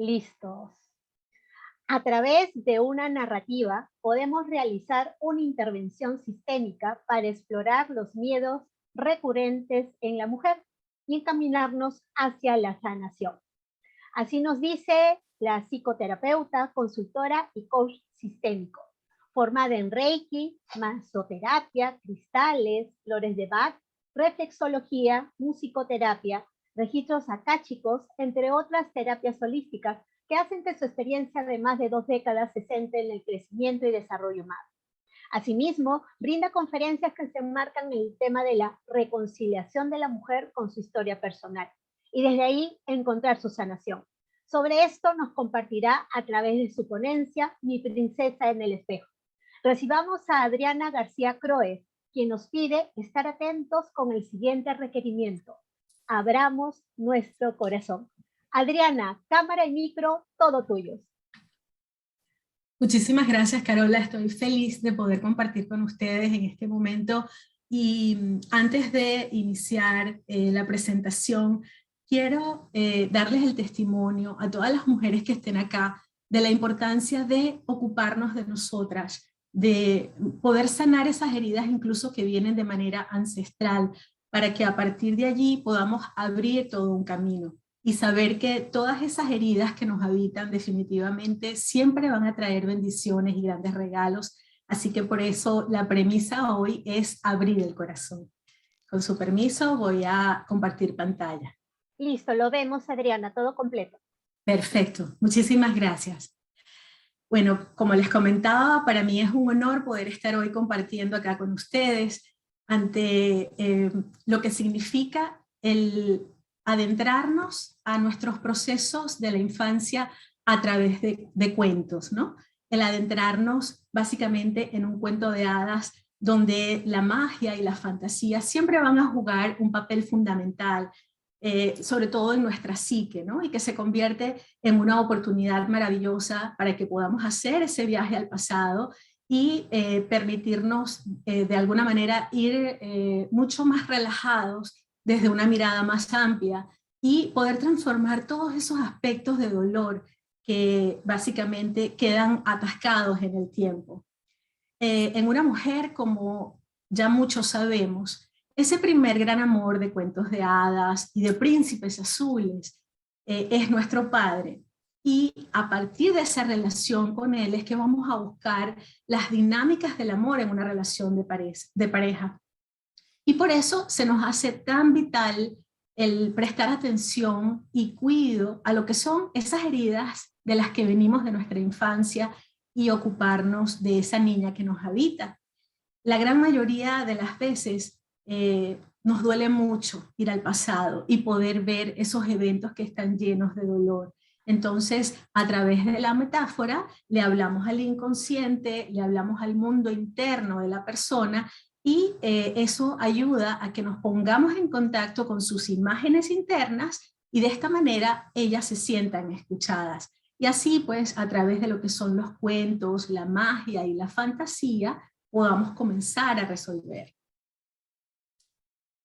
Listos. A través de una narrativa podemos realizar una intervención sistémica para explorar los miedos recurrentes en la mujer y encaminarnos hacia la sanación. Así nos dice la psicoterapeuta, consultora y coach sistémico, formada en Reiki, masoterapia, cristales, flores de Bach, reflexología, musicoterapia, registros akáshicos, entre otras terapias holísticas que hacen que su experiencia de más de 2 décadas se centre en el crecimiento y desarrollo humano. Asimismo, brinda conferencias que se enmarcan en el tema de la reconciliación de la mujer con su historia personal y desde ahí encontrar su sanación. Sobre esto nos compartirá a través de su ponencia Mi princesa en el espejo. Recibamos a Adriana García Croes, quien nos pide estar atentos con el siguiente requerimiento: abramos nuestro corazón. Adriana, cámara y micro, todo tuyos. Muchísimas gracias, Carola. Estoy feliz de poder compartir con ustedes en este momento. Y antes de iniciar la presentación, quiero darles el testimonio a todas las mujeres que estén acá de la importancia de ocuparnos de nosotras, de poder sanar esas heridas incluso que vienen de manera ancestral, para que a partir de allí podamos abrir todo un camino y saber que todas esas heridas que nos habitan definitivamente siempre van a traer bendiciones y grandes regalos. Así que por eso la premisa hoy es abrir el corazón. Con su permiso voy a compartir pantalla. Listo, lo vemos, Adriana, todo completo. Perfecto, muchísimas gracias. Bueno, como les comentaba, para mí es un honor poder estar hoy compartiendo acá con ustedes ante lo que significa el adentrarnos a nuestros procesos de la infancia a través de cuentos, ¿no? El adentrarnos básicamente en un cuento de hadas donde la magia y la fantasía siempre van a jugar un papel fundamental, sobre todo en nuestra psique, ¿no? Y que se convierte en una oportunidad maravillosa para que podamos hacer ese viaje al pasado y permitirnos de alguna manera ir mucho más relajados desde una mirada más amplia y poder transformar todos esos aspectos de dolor que básicamente quedan atascados en el tiempo. En una mujer, como ya muchos sabemos, ese primer gran amor de cuentos de hadas y de príncipes azules es nuestro padre. Y a partir de esa relación con él es que vamos a buscar las dinámicas del amor en una relación de pareja. Y por eso se nos hace tan vital el prestar atención y cuidado a lo que son esas heridas de las que venimos de nuestra infancia y ocuparnos de esa niña que nos habita. La gran mayoría de las veces nos duele mucho ir al pasado y poder ver esos eventos que están llenos de dolor. Entonces, a través de la metáfora, le hablamos al inconsciente, le hablamos al mundo interno de la persona y eso ayuda a que nos pongamos en contacto con sus imágenes internas y de esta manera ellas se sientan escuchadas. Y así, pues, a través de lo que son los cuentos, la magia y la fantasía, podamos comenzar a resolver.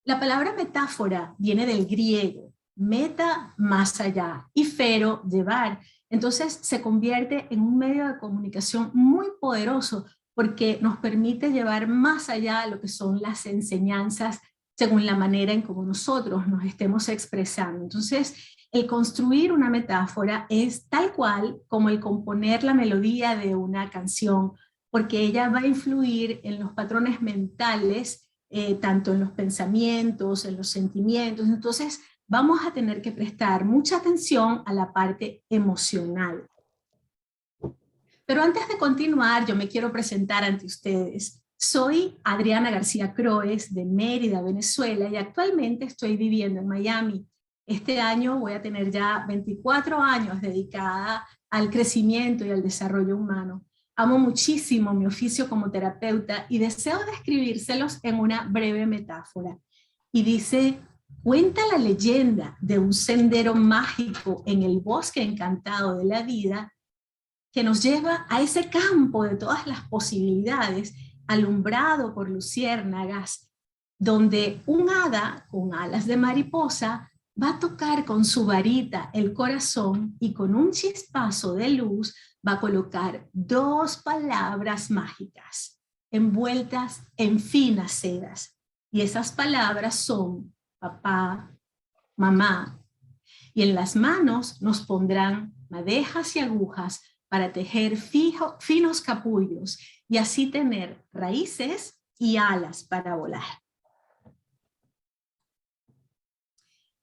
La palabra metáfora viene del griego, meta, más allá, y fero, llevar. Entonces se convierte en un medio de comunicación muy poderoso porque nos permite llevar más allá lo que son las enseñanzas según la manera en cómo nosotros nos estemos expresando. Entonces, el construir una metáfora es tal cual como el componer la melodía de una canción, porque ella va a influir en los patrones mentales, tanto en los pensamientos, en los sentimientos. Entonces vamos a tener que prestar mucha atención a la parte emocional. Pero antes de continuar, yo me quiero presentar ante ustedes. Soy Adriana García Croes de Mérida, Venezuela, y actualmente estoy viviendo en Miami. Este año voy a tener ya 24 años dedicada al crecimiento y al desarrollo humano. Amo muchísimo mi oficio como terapeuta y deseo describírselos en una breve metáfora. Y dice: cuenta la leyenda de un sendero mágico en el bosque encantado de la vida que nos lleva a ese campo de todas las posibilidades, alumbrado por luciérnagas, donde un hada con alas de mariposa va a tocar con su varita el corazón y con un chispazo de luz va a colocar 2 palabras mágicas envueltas en finas sedas. Y esas palabras son papá, mamá. Y en las manos nos pondrán madejas y agujas para tejer finos capullos y así tener raíces y alas para volar.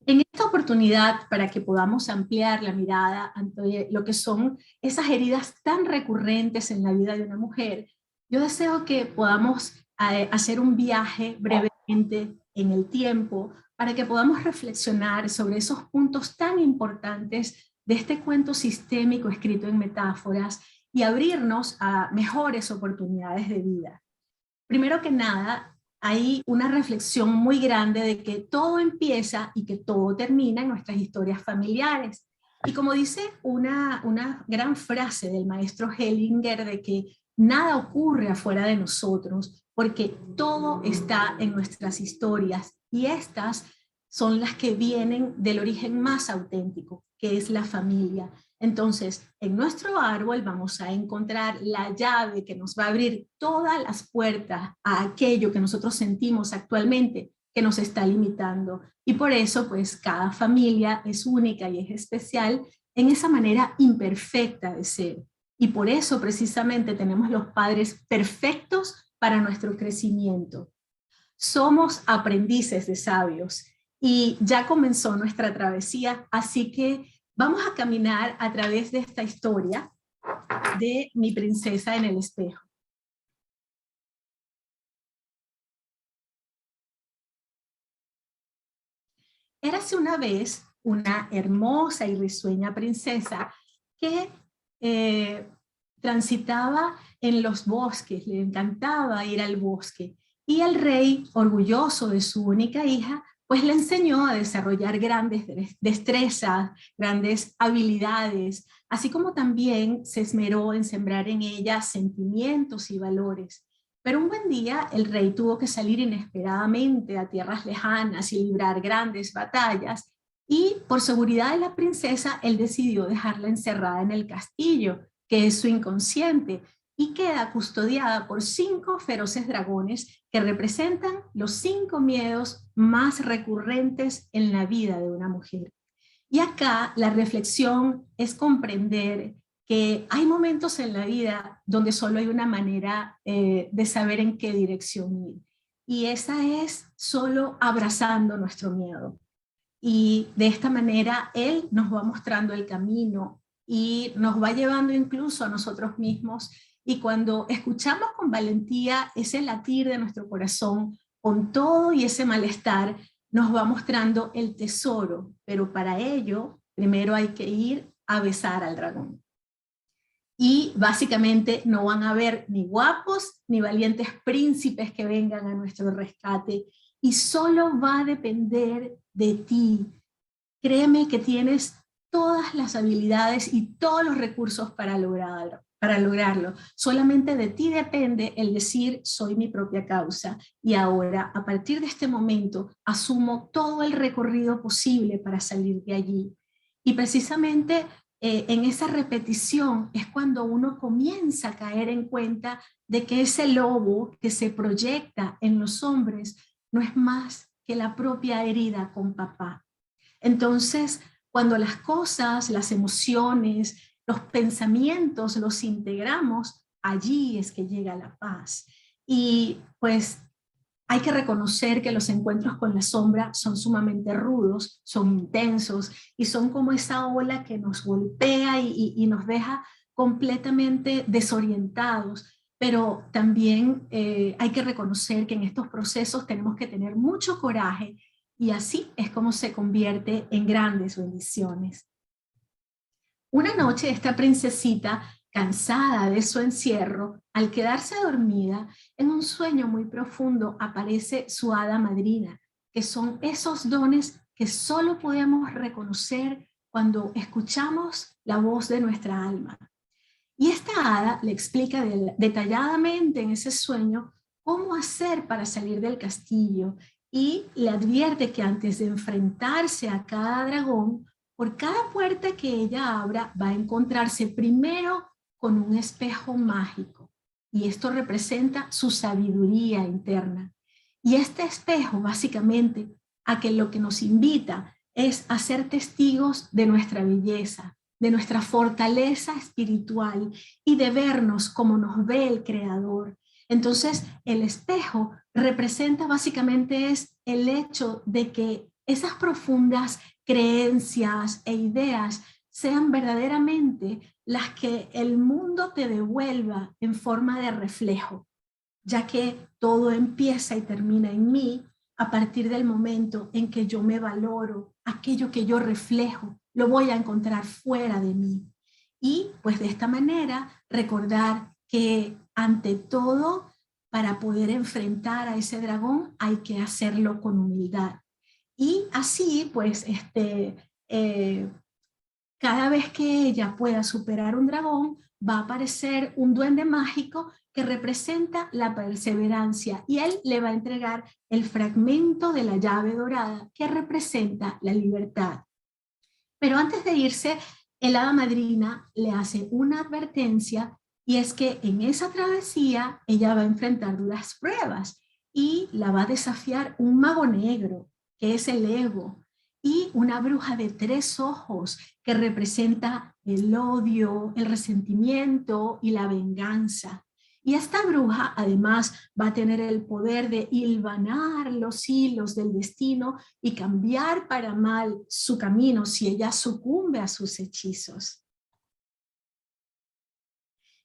En esta oportunidad, para que podamos ampliar la mirada ante lo que son esas heridas tan recurrentes en la vida de una mujer, yo deseo que podamos hacer un viaje brevemente en el tiempo para que podamos reflexionar sobre esos puntos tan importantes de este cuento sistémico escrito en metáforas y abrirnos a mejores oportunidades de vida. Primero que nada, hay una reflexión muy grande de que todo empieza y que todo termina en nuestras historias familiares. Y como dice una gran frase del maestro Hellinger de que nada ocurre afuera de nosotros, porque todo está en nuestras historias y estas son las que vienen del origen más auténtico, que es la familia. Entonces, en nuestro árbol vamos a encontrar la llave que nos va a abrir todas las puertas a aquello que nosotros sentimos actualmente que nos está limitando. Y por eso, pues, cada familia es única y es especial en esa manera imperfecta de ser. Y por eso, precisamente, tenemos los padres perfectos para nuestro crecimiento. Somos aprendices de sabios y ya comenzó nuestra travesía, así que vamos a caminar a través de esta historia de Mi princesa en el espejo. Érase una vez una hermosa y risueña princesa que transitaba en los bosques, le encantaba ir al bosque, y el rey, orgulloso de su única hija, pues le enseñó a desarrollar grandes destrezas, grandes habilidades, así como también se esmeró en sembrar en ella sentimientos y valores. Pero un buen día el rey tuvo que salir inesperadamente a tierras lejanas y librar grandes batallas, y por seguridad de la princesa, él decidió dejarla encerrada en el castillo, que es su inconsciente, y queda custodiada por 5 feroces dragones que representan los 5 miedos más recurrentes en la vida de una mujer. Y acá la reflexión es comprender que hay momentos en la vida donde solo hay una manera de saber en qué dirección ir. Y esa es solo abrazando nuestro miedo. Y de esta manera Él nos va mostrando el camino y nos va llevando incluso a nosotros mismos. Y cuando escuchamos con valentía ese latir de nuestro corazón, con todo y ese malestar, nos va mostrando el tesoro. Pero para ello, primero hay que ir a besar al dragón. Y básicamente no van a haber ni guapos ni valientes príncipes que vengan a nuestro rescate. Y solo va a depender de ti. Créeme que tienes todas las habilidades y todos los recursos para lograrlo. Solamente de ti depende el decir, soy mi propia causa. Y ahora, a partir de este momento, asumo todo el recorrido posible para salir de allí. Y precisamente en esa repetición es cuando uno comienza a caer en cuenta de que ese lobo que se proyecta en los hombres no es más que la propia herida con papá. Entonces, cuando las cosas, las emociones, los pensamientos los integramos, allí es que llega la paz. Y pues hay que reconocer que los encuentros con la sombra son sumamente rudos, son intensos y son como esa ola que nos golpea y nos deja completamente desorientados. Pero también hay que reconocer que en estos procesos tenemos que tener mucho coraje y así es como se convierte en grandes bendiciones. Una noche esta princesita, cansada de su encierro, al quedarse dormida, en un sueño muy profundo aparece su hada madrina, que son esos dones que solo podemos reconocer cuando escuchamos la voz de nuestra alma. Y esta hada le explica detalladamente en ese sueño cómo hacer para salir del castillo y le advierte que antes de enfrentarse a cada dragón, por cada puerta que ella abra va a encontrarse primero con un espejo mágico, y esto representa su sabiduría interna. Y este espejo básicamente a que lo que nos invita es a ser testigos de nuestra belleza, de nuestra fortaleza espiritual y de vernos como nos ve el Creador. Entonces, el espejo representa básicamente es el hecho de que esas profundas creencias e ideas sean verdaderamente las que el mundo te devuelva en forma de reflejo, ya que todo empieza y termina en mí a partir del momento en que yo me valoro, aquello que yo reflejo, lo voy a encontrar fuera de mí. Y pues de esta manera recordar que ante todo, para poder enfrentar a ese dragón hay que hacerlo con humildad. Y así pues cada vez que ella pueda superar un dragón, va a aparecer un duende mágico que representa la perseverancia y él le va a entregar el fragmento de la llave dorada que representa la libertad. Pero antes de irse, el hada madrina le hace una advertencia y es que en esa travesía ella va a enfrentar duras pruebas y la va a desafiar un mago negro, que es el ego, y una bruja de 3 ojos que representa el odio, el resentimiento y la venganza. Y esta bruja además va a tener el poder de hilvanar los hilos del destino y cambiar para mal su camino si ella sucumbe a sus hechizos.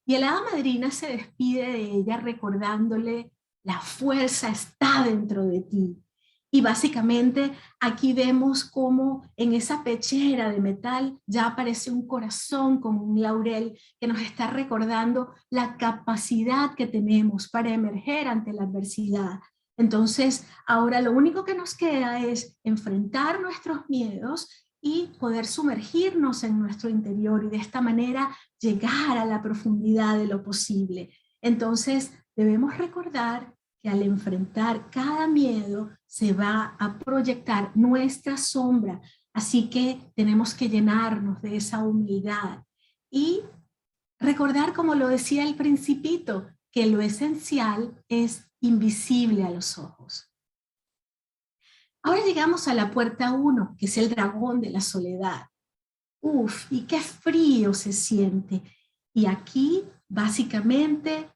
Y el hada madrina se despide de ella recordándole: la fuerza está dentro de ti. Y básicamente aquí vemos cómo en esa pechera de metal ya aparece un corazón con un laurel que nos está recordando la capacidad que tenemos para emerger ante la adversidad. Entonces, ahora lo único que nos queda es enfrentar nuestros miedos y poder sumergirnos en nuestro interior y de esta manera llegar a la profundidad de lo posible. Entonces, debemos recordar que al enfrentar cada miedo se va a proyectar nuestra sombra, así que tenemos que llenarnos de esa humildad y recordar, como lo decía el Principito, que lo esencial es invisible a los ojos. Ahora llegamos a la puerta 1, que es el dragón de la soledad. Uf, y qué frío se siente. Y aquí, básicamente,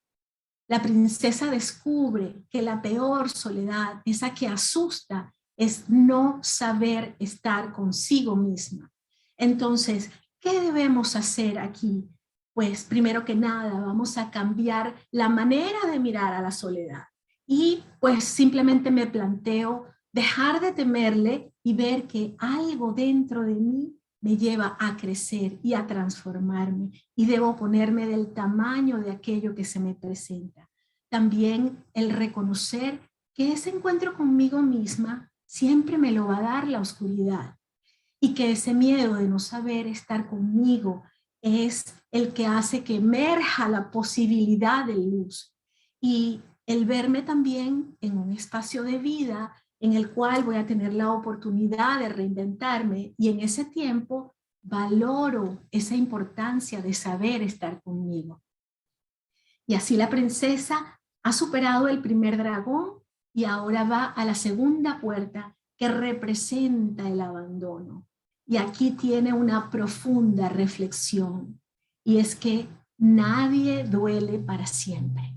la princesa descubre que la peor soledad, esa que asusta, es no saber estar consigo misma. Entonces, ¿qué debemos hacer aquí? Pues primero que nada, vamos a cambiar la manera de mirar a la soledad. Y pues simplemente me planteo dejar de temerle y ver que algo dentro de mí me lleva a crecer y a transformarme y debo ponerme del tamaño de aquello que se me presenta. También el reconocer que ese encuentro conmigo misma siempre me lo va a dar la oscuridad y que ese miedo de no saber estar conmigo es el que hace que emerja la posibilidad de luz y el verme también en un espacio de vida en el cual voy a tener la oportunidad de reinventarme y en ese tiempo valoro esa importancia de saber estar conmigo. Y así la princesa ha superado el primer dragón y ahora va a la segunda puerta que representa el abandono. Y aquí tiene una profunda reflexión y es que nadie duele para siempre.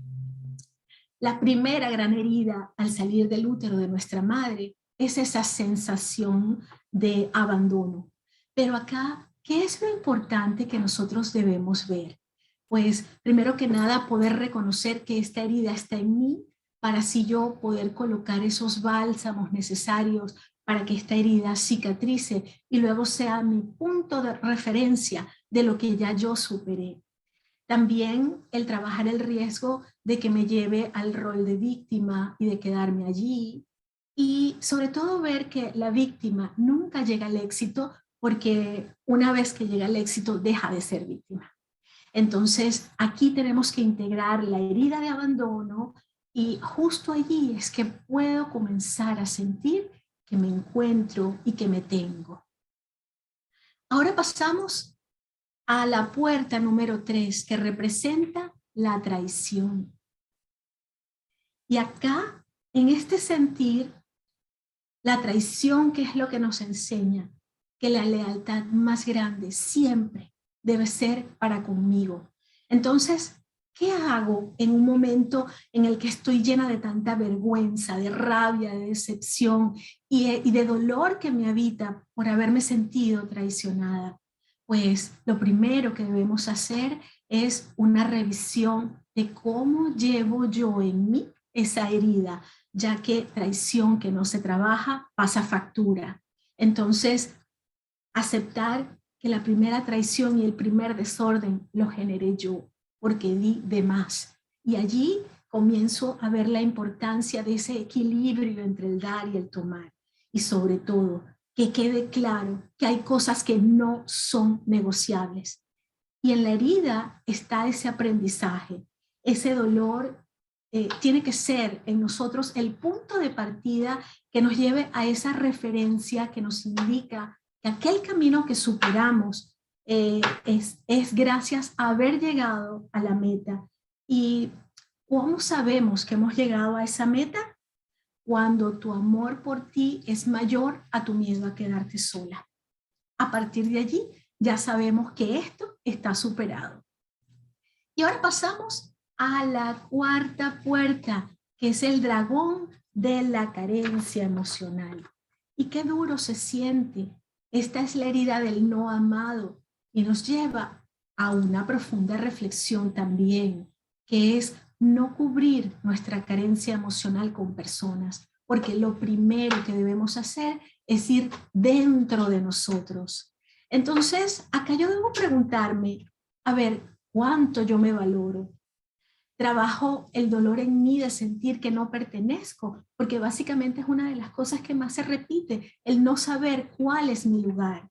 La primera gran herida al salir del útero de nuestra madre es esa sensación de abandono. Pero acá, ¿qué es lo importante que nosotros debemos ver? Pues primero que nada poder reconocer que esta herida está en mí para así yo poder colocar esos bálsamos necesarios para que esta herida cicatrice y luego sea mi punto de referencia de lo que ya yo superé. También el trabajar el riesgo de que me lleve al rol de víctima y de quedarme allí. Y sobre todo ver que la víctima nunca llega al éxito porque una vez que llega al éxito deja de ser víctima. Entonces aquí tenemos que integrar la herida de abandono Y justo allí es que puedo comenzar a sentir que me encuentro y que me tengo. Ahora pasamos a la puerta número 3, que representa la traición. Y acá, en este sentir, la traición, ¿qué es lo que nos enseña? Que la lealtad más grande siempre debe ser para conmigo. Entonces, ¿qué hago en un momento en el que estoy llena de tanta vergüenza, de rabia, de decepción y de dolor que me habita por haberme sentido traicionada? Pues lo primero que debemos hacer es una revisión de cómo llevo yo en mí esa herida, ya que traición que no se trabaja pasa factura. Entonces, aceptar que la primera traición y el primer desorden lo generé yo, porque di de más. Y allí comienzo a ver la importancia de ese equilibrio entre el dar y el tomar. Y sobre todo, que quede claro que hay cosas que no son negociables. Y en la herida está ese aprendizaje, ese dolor. Tiene que ser en nosotros el punto de partida que nos lleve a esa referencia que nos indica que aquel camino que superamos es gracias a haber llegado a la meta. ¿Y cómo sabemos que hemos llegado a esa meta? Cuando tu amor por ti es mayor a tu miedo a quedarte sola. A partir de allí ya sabemos que esto está superado. Y ahora pasamos a la cuarta puerta, que es el dragón de la carencia emocional. Y qué duro se siente. Esta es la herida del no amado y nos lleva a una profunda reflexión también, que es no cubrir nuestra carencia emocional con personas, porque lo primero que debemos hacer es ir dentro de nosotros. Entonces, acá yo debo preguntarme, a ver, ¿cuánto yo me valoro? Trabajo el dolor en mí de sentir que no pertenezco, porque básicamente es una de las cosas que más se repite, el no saber cuál es mi lugar.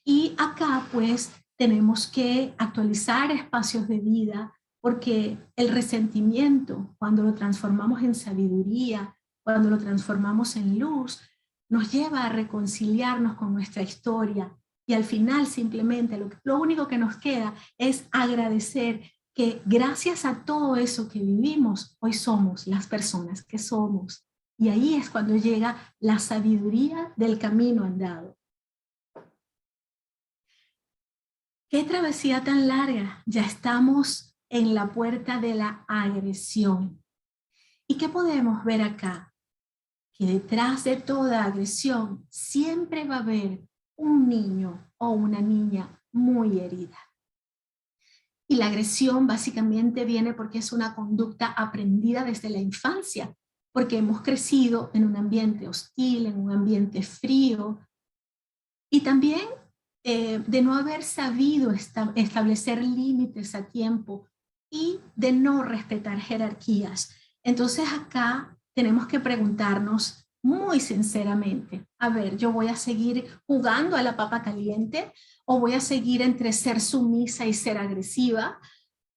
Y acá pues tenemos que actualizar espacios de vida, porque el resentimiento, cuando lo transformamos en sabiduría, cuando lo transformamos en luz, nos lleva a reconciliarnos con nuestra historia. Y al final simplemente lo único que nos queda es agradecer que gracias a todo eso que vivimos, hoy somos las personas que somos. Y ahí es cuando llega la sabiduría del camino andado. ¡Qué travesía tan larga! Ya estamos en la puerta de la agresión. ¿Y qué podemos ver acá? Que detrás de toda agresión siempre va a haber un niño o una niña muy herida. Y la agresión básicamente viene porque es una conducta aprendida desde la infancia, porque hemos crecido en un ambiente hostil, en un ambiente frío, y también de no haber sabido establecer límites a tiempo y de no respetar jerarquías. Entonces acá tenemos que preguntarnos muy sinceramente, a ver, ¿yo voy a seguir jugando a la papa caliente o voy a seguir entre ser sumisa y ser agresiva?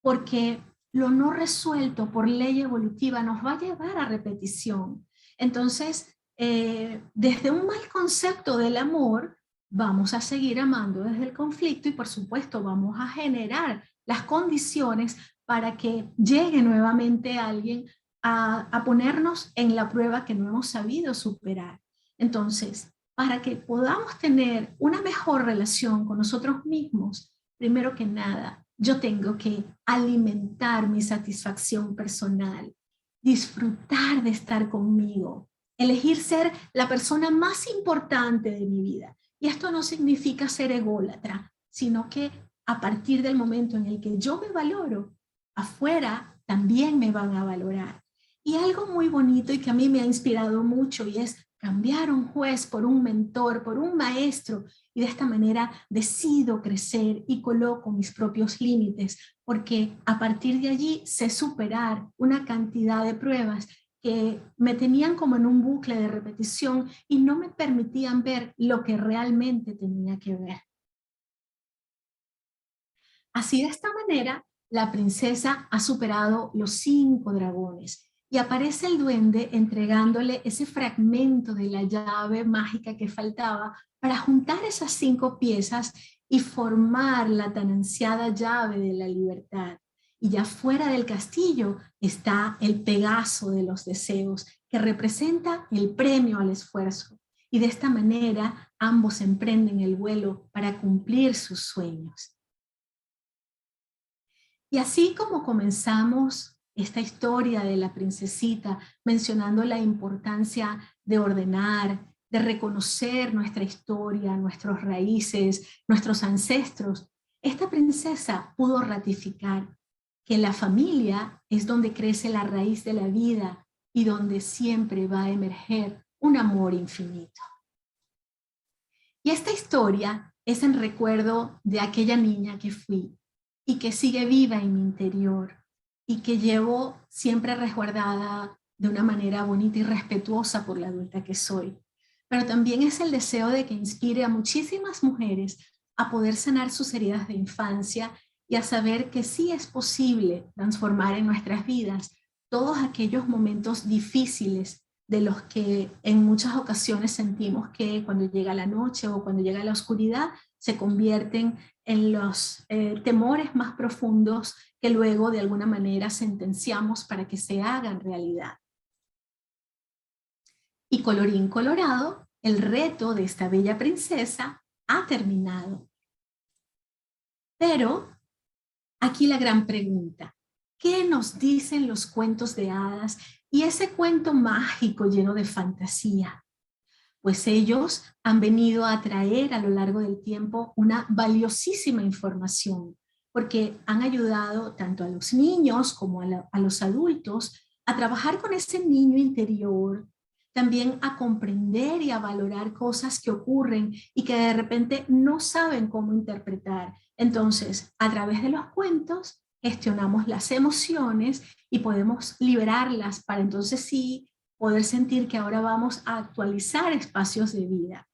Porque lo no resuelto por ley evolutiva nos va a llevar a repetición. Entonces, desde un mal concepto del amor, vamos a seguir amando desde el conflicto y por supuesto vamos a generar las condiciones para que llegue nuevamente alguien a ponernos en la prueba que no hemos sabido superar. Entonces, para que podamos tener una mejor relación con nosotros mismos, primero que nada, yo tengo que alimentar mi satisfacción personal, disfrutar de estar conmigo, elegir ser la persona más importante de mi vida. Y esto no significa ser ególatra, sino que a partir del momento en el que yo me valoro, afuera también me van a valorar. Y algo muy bonito y que a mí me ha inspirado mucho y es cambiar un juez por un mentor, por un maestro, y de esta manera decido crecer y coloco mis propios límites, porque a partir de allí sé superar una cantidad de pruebas que me tenían como en un bucle de repetición y no me permitían ver lo que realmente tenía que ver. Así de esta manera, la princesa ha superado los 5 dragones y aparece el duende entregándole ese fragmento de la llave mágica que faltaba para juntar esas 5 piezas y formar la tan ansiada llave de la libertad. Y ya fuera del castillo está el Pegaso de los deseos, que representa el premio al esfuerzo. Y de esta manera ambos emprenden el vuelo para cumplir sus sueños. Y así como comenzamos esta historia de la princesita mencionando la importancia de ordenar, de reconocer nuestra historia, nuestras raíces, nuestros ancestros, esta princesa pudo ratificar que la familia es donde crece la raíz de la vida y donde siempre va a emerger un amor infinito. Y esta historia es en recuerdo de aquella niña que fui y que sigue viva en mi interior y que llevo siempre resguardada de una manera bonita y respetuosa por la adulta que soy. Pero también es el deseo de que inspire a muchísimas mujeres a poder sanar sus heridas de infancia y a saber que sí es posible transformar en nuestras vidas todos aquellos momentos difíciles de los que en muchas ocasiones sentimos que cuando llega la noche o cuando llega la oscuridad se convierten en los temores más profundos que luego de alguna manera sentenciamos para que se hagan realidad. Y colorín colorado, el reto de esta bella princesa ha terminado. Pero aquí la gran pregunta: ¿qué nos dicen los cuentos de hadas y ese cuento mágico lleno de fantasía? Pues ellos han venido a traer a lo largo del tiempo una valiosísima información, porque han ayudado tanto a los niños como a los adultos a trabajar con ese niño interior, también a comprender y a valorar cosas que ocurren y que de repente no saben cómo interpretar. Entonces, a través de los cuentos, gestionamos las emociones y podemos liberarlas para entonces sí poder sentir que ahora vamos a actualizar espacios de vida.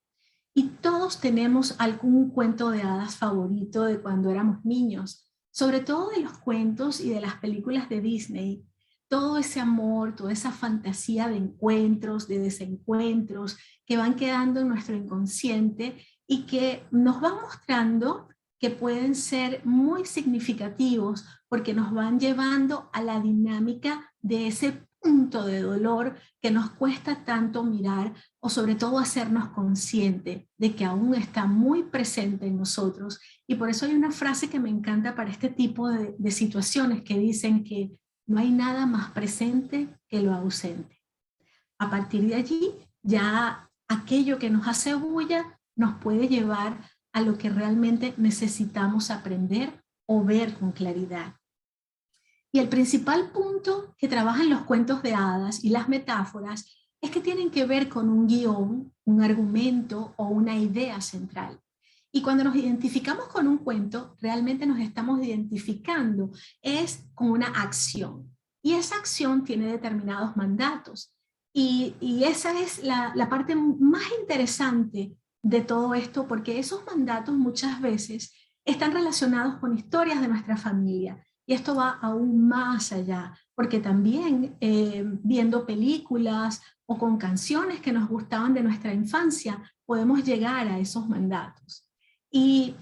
Y todos tenemos algún cuento de hadas favorito de cuando éramos niños, sobre todo de los cuentos y de las películas de Disney. Todo ese amor, toda esa fantasía de encuentros, de desencuentros que van quedando en nuestro inconsciente y que nos van mostrando que pueden ser muy significativos porque nos van llevando a la dinámica de ese punto de dolor que nos cuesta tanto mirar o sobre todo hacernos consciente de que aún está muy presente en nosotros. Y por eso hay una frase que me encanta para este tipo de situaciones que dicen que no hay nada más presente que lo ausente. A partir de allí, ya aquello que nos hace bulla nos puede llevar a lo que realmente necesitamos aprender o ver con claridad. Y el principal punto que trabajan los cuentos de hadas y las metáforas es que tienen que ver con un guión, un argumento o una idea central. Y cuando nos identificamos con un cuento, realmente nos estamos identificando es con una acción. Y esa acción tiene determinados mandatos. Y esa es la parte más interesante de todo esto, porque esos mandatos muchas veces están relacionados con historias de nuestra familia. Y esto va aún más allá, porque también viendo películas o con canciones que nos gustaban de nuestra infancia, podemos llegar a esos mandatos. Y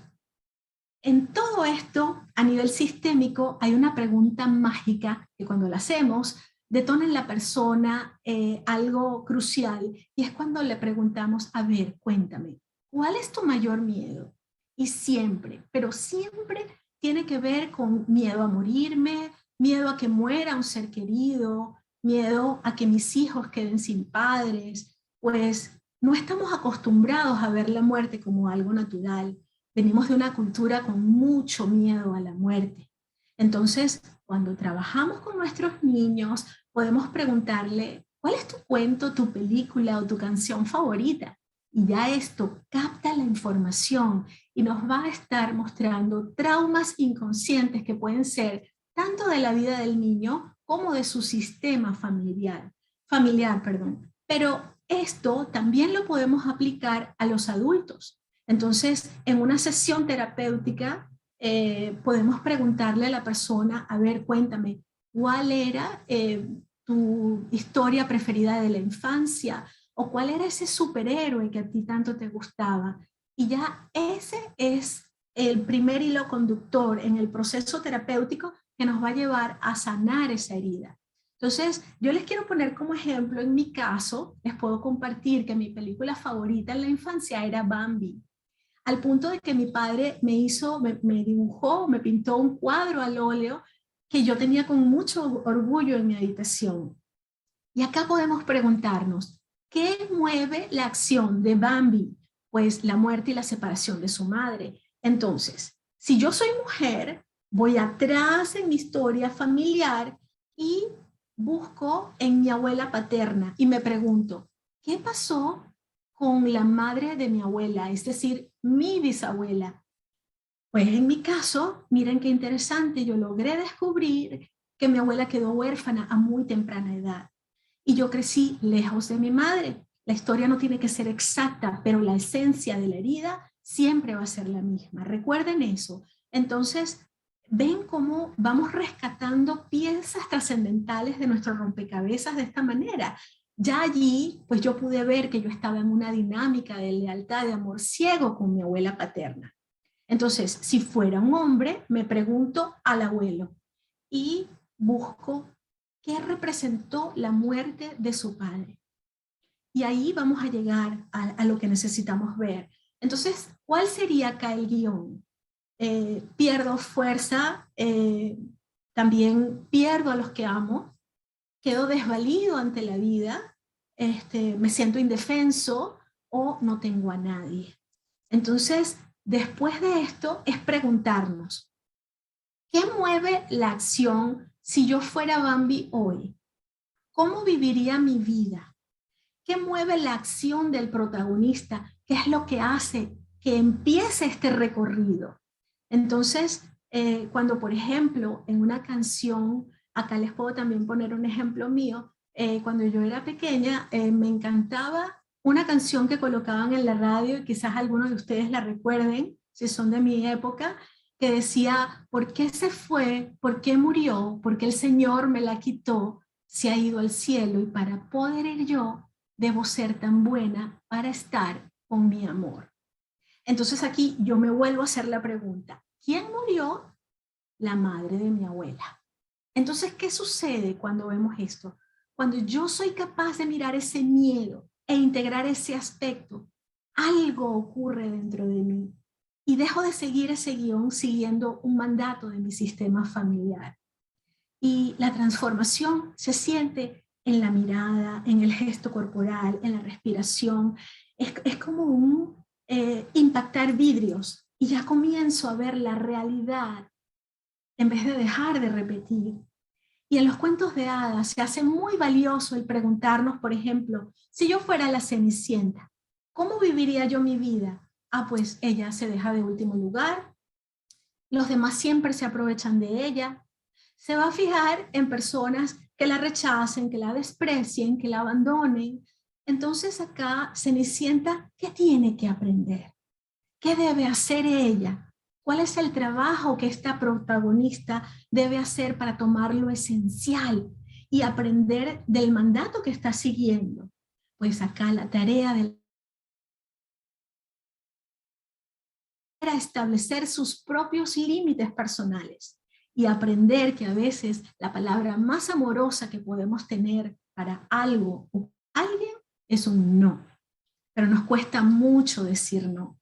en todo esto, a nivel sistémico, hay una pregunta mágica que cuando la hacemos, detona en la persona algo crucial, y es cuando le preguntamos: a ver, cuéntame, ¿cuál es tu mayor miedo? Y siempre, pero siempre tiene que ver con miedo a morirme, miedo a que muera un ser querido, miedo a que mis hijos queden sin padres, pues no estamos acostumbrados a ver la muerte como algo natural. Venimos de una cultura con mucho miedo a la muerte. Entonces, cuando trabajamos con nuestros niños, podemos preguntarle: ¿cuál es tu cuento, tu película o tu canción favorita? Y ya esto capta la información y nos va a estar mostrando traumas inconscientes que pueden ser tanto de la vida del niño como de su sistema familiar. Pero esto también lo podemos aplicar a los adultos. Entonces, en una sesión terapéutica, podemos preguntarle a la persona: a ver, cuéntame, ¿cuál era tu historia preferida de la infancia, o cuál era ese superhéroe que a ti tanto te gustaba. Y ya ese es el primer hilo conductor en el proceso terapéutico que nos va a llevar a sanar esa herida. Entonces, yo les quiero poner como ejemplo, en mi caso, les puedo compartir que mi película favorita en la infancia era Bambi, al punto de que mi padre me dibujó, me pintó un cuadro al óleo que yo tenía con mucho orgullo en mi habitación. Y acá podemos preguntarnos, ¿qué mueve la acción de Bambi? Pues la muerte y la separación de su madre. Entonces, si yo soy mujer, voy atrás en mi historia familiar y busco en mi abuela paterna y me pregunto, ¿qué pasó con la madre de mi abuela? Es decir, mi bisabuela. Pues en mi caso, miren qué interesante, yo logré descubrir que mi abuela quedó huérfana a muy temprana edad y yo crecí lejos de mi madre. La historia no tiene que ser exacta, pero la esencia de la herida siempre va a ser la misma. Recuerden eso. Entonces, ven cómo vamos rescatando piezas trascendentales de nuestro rompecabezas de esta manera. Ya allí, pues yo pude ver que yo estaba en una dinámica de lealtad, de amor ciego con mi abuela paterna. Entonces, si fuera un hombre, me pregunto al abuelo y busco qué representó la muerte de su padre. Y ahí vamos a llegar a lo que necesitamos ver. Entonces, ¿cuál sería acá el guión? Pierdo fuerza, también pierdo a los que amo, quedo desvalido ante la vida, me siento indefenso o no tengo a nadie. Entonces, después de esto es preguntarnos, ¿qué mueve la acción si yo fuera Bambi hoy? ¿Cómo viviría mi vida? ¿Qué mueve la acción del protagonista? ¿Qué es lo que hace que empiece este recorrido? Entonces, cuando por ejemplo en una canción, acá les puedo también poner un ejemplo mío, cuando yo era pequeña me encantaba una canción que colocaban en la radio, y quizás algunos de ustedes la recuerden, si son de mi época, que decía, ¿por qué se fue? ¿Por qué murió? Porque el Señor me la quitó, se ha ido al cielo y para poder ir yo, debo ser tan buena para estar con mi amor. Entonces aquí yo me vuelvo a hacer la pregunta, ¿quién murió? La madre de mi abuela. Entonces, ¿qué sucede cuando vemos esto? Cuando yo soy capaz de mirar ese miedo e integrar ese aspecto, algo ocurre dentro de mí y dejo de seguir ese guión siguiendo un mandato de mi sistema familiar. Y la transformación se siente en la mirada, en el gesto corporal, en la respiración. Es como un impactar vidrios y ya comienzo a ver la realidad en vez de dejar de repetir. Y en los cuentos de hadas se hace muy valioso el preguntarnos, por ejemplo, si yo fuera la Cenicienta, ¿cómo viviría yo mi vida? Ah, pues ella se deja de último lugar, los demás siempre se aprovechan de ella, se va a fijar en personas que la rechacen, que la desprecien, que la abandonen. Entonces acá Cenicienta, ¿qué tiene que aprender? ¿Qué debe hacer ella? ¿Cuál es el trabajo que esta protagonista debe hacer para tomar lo esencial y aprender del mandato que está siguiendo? Pues acá la tarea de establecer sus propios límites personales y aprender que a veces la palabra más amorosa que podemos tener para algo o alguien es un no, pero nos cuesta mucho decir no.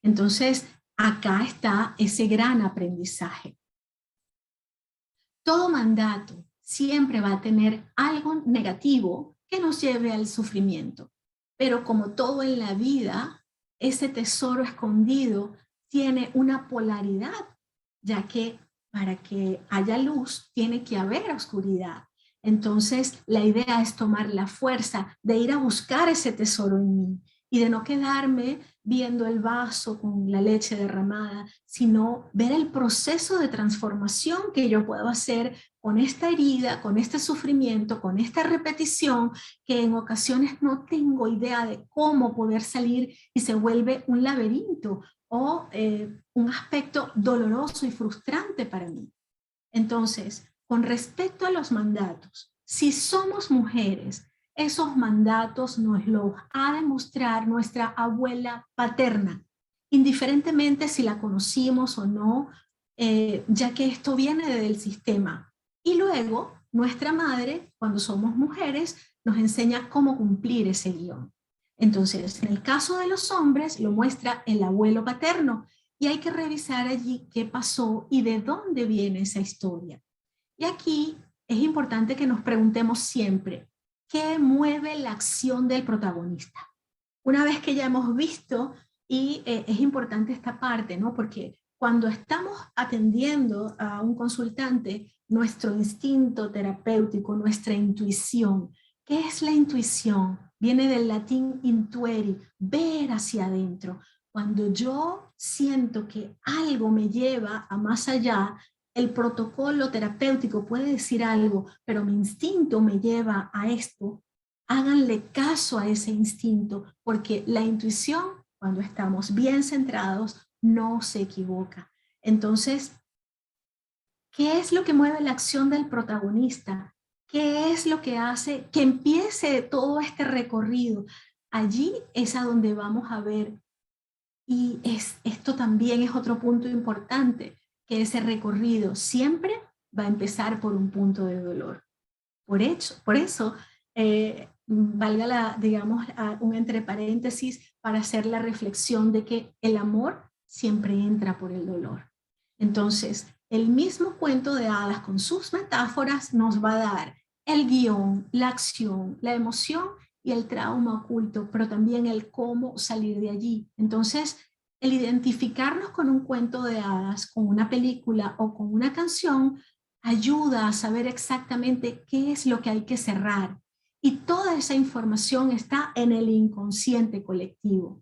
Entonces, acá está ese gran aprendizaje. Todo mandato siempre va a tener algo negativo que nos lleve al sufrimiento, pero como todo en la vida, ese tesoro escondido tiene una polaridad, ya que para que haya luz tiene que haber oscuridad. Entonces, la idea es tomar la fuerza de ir a buscar ese tesoro en mí y de no quedarme viendo el vaso con la leche derramada, sino ver el proceso de transformación que yo puedo hacer con esta herida, con este sufrimiento, con esta repetición, que en ocasiones no tengo idea de cómo poder salir y se vuelve un laberinto o un aspecto doloroso y frustrante para mí. Entonces, con respecto a los mandatos, Si somos mujeres, esos mandatos nos los ha de mostrar nuestra abuela paterna, indiferentemente si la conocimos o no, ya que esto viene del sistema. Y luego, nuestra madre, cuando somos mujeres, nos enseña cómo cumplir ese guión. Entonces, en el caso de los hombres, lo muestra el abuelo paterno, y hay que revisar allí qué pasó y de dónde viene esa historia. Y aquí es importante que nos preguntemos siempre, ¿qué mueve la acción del protagonista? Una vez que ya hemos visto, y es importante esta parte, ¿no? Porque cuando estamos atendiendo a un consultante, nuestro instinto terapéutico, nuestra intuición, ¿qué es la intuición? Viene del latín intuere, ver hacia adentro. Cuando yo siento que algo me lleva a más allá, el protocolo terapéutico puede decir algo, pero mi instinto me lleva a esto. Háganle caso a ese instinto, porque la intuición, cuando estamos bien centrados, no se equivoca. Entonces, ¿qué es lo que mueve la acción del protagonista? ¿Qué es lo que hace que empiece todo este recorrido? Allí es a donde vamos a ver, y esto también es otro punto importante, que ese recorrido siempre va a empezar por un punto de dolor. Por eso valga digamos, un entre paréntesis para hacer la reflexión de que el amor siempre entra por el dolor. Entonces, el mismo cuento de hadas con sus metáforas nos va a dar el guión, la acción, la emoción y el trauma oculto, pero también el cómo salir de allí. Entonces, el identificarnos con un cuento de hadas, con una película o con una canción, ayuda a saber exactamente qué es lo que hay que cerrar. Y toda esa información está en el inconsciente colectivo.